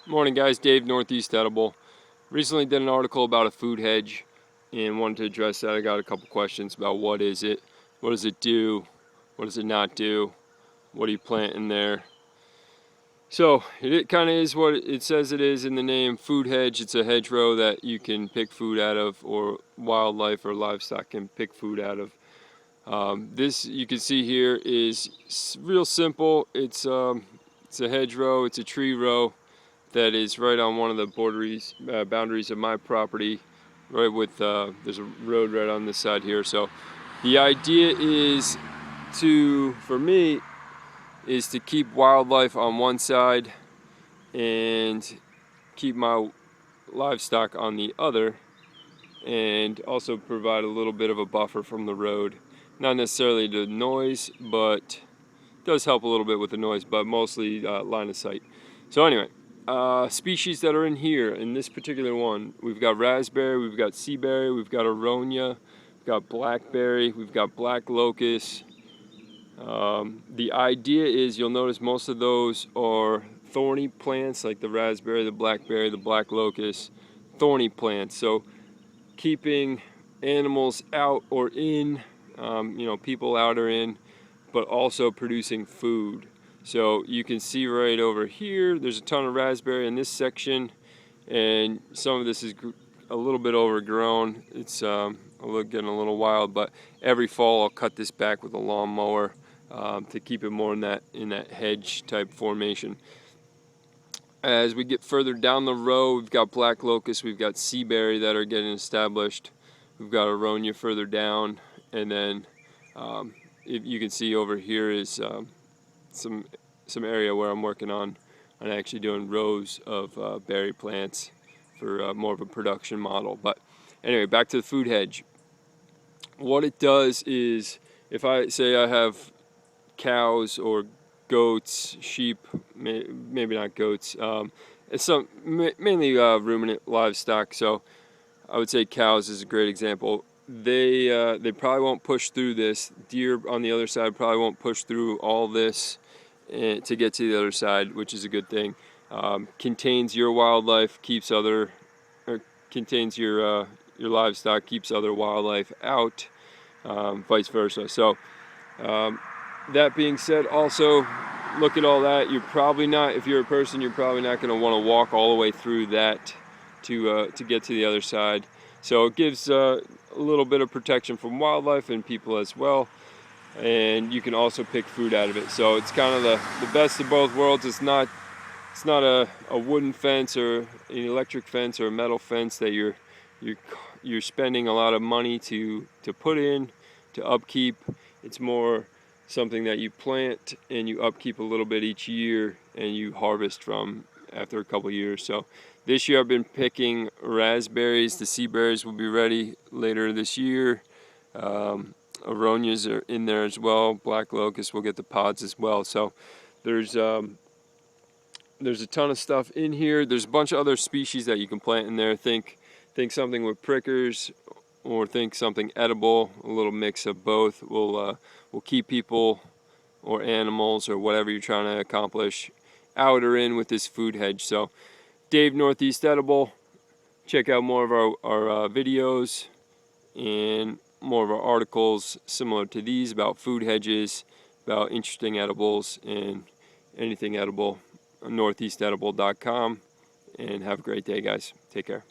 Morning guys, Dave, Northeast Edible. Recently did an article about a food hedge and wanted to address that. I got a couple questions about what is it, what does it do, what does it not do, what do you plant in there. So it kind of is what it says it is in the name, food hedge. It's a hedgerow that you can pick food out of, or wildlife or livestock can pick food out of. This you can see here is real simple. It's a hedgerow, it's a tree row that is right on one of the boundaries of my property, right with there's a road right on this side here. So the idea is for me is to keep wildlife on one side and keep my livestock on the other, and also provide a little bit of a buffer from the road. Not necessarily the noise, but it does help a little bit with the noise, but mostly line of sight. So anyway, species that are in here, in this particular one, we've got raspberry, we've got sea berry, we've got aronia, we've got blackberry, we've got black locust. The idea is you'll notice most of those are thorny plants, like the raspberry, the blackberry, the black locust, thorny plants. So keeping animals out or in, people out or in, but also producing food. So you can see right over here, there's a ton of raspberry in this section, and some of this is a little bit overgrown. It's getting a little wild, but every fall I'll cut this back with a lawnmower to keep it more in that hedge type formation. As we get further down the row, we've got black locust, we've got sea berry that are getting established, we've got aronia further down, and then if you can see over here is some area where I'm working on actually doing rows of berry plants for more of a production model. But anyway, back to the food hedge. What it does is, if I say I have cows or goats, sheep, maybe not goats, it's mainly ruminant livestock. So I would say cows is a great example. They probably won't push through this. Deer on the other side probably won't push through all this to get to the other side, which is a good thing. Contains your wildlife, contains your livestock, keeps other wildlife out, vice versa. So that being said, also look at all that. You're probably not, if you're a person, you're probably not going to want to walk all the way through that to get to the other side. So it gives a little bit of protection from wildlife and people as well, and you can also pick food out of it. So it's kind of the best of both worlds. It's not a wooden fence or an electric fence or a metal fence that you're spending a lot of money to put in, to upkeep. It's more something that you plant and you upkeep a little bit each year, and you harvest from after a couple years. So this year I've been picking raspberries. The sea berries will be ready later this year. Aronias are in there as well. Black locust will get the pods as well. So there's a ton of stuff in here. There's a bunch of other species that you can plant in there. Think something with prickers, or think something edible. A little mix of both will keep people or animals or whatever you're trying to accomplish out or in with this food hedge. So Dave, Northeast Edible. Check out more of our videos and more of our articles similar to these about food hedges, about interesting edibles and anything edible. northeastedible.com, and have a great day, guys. Take care.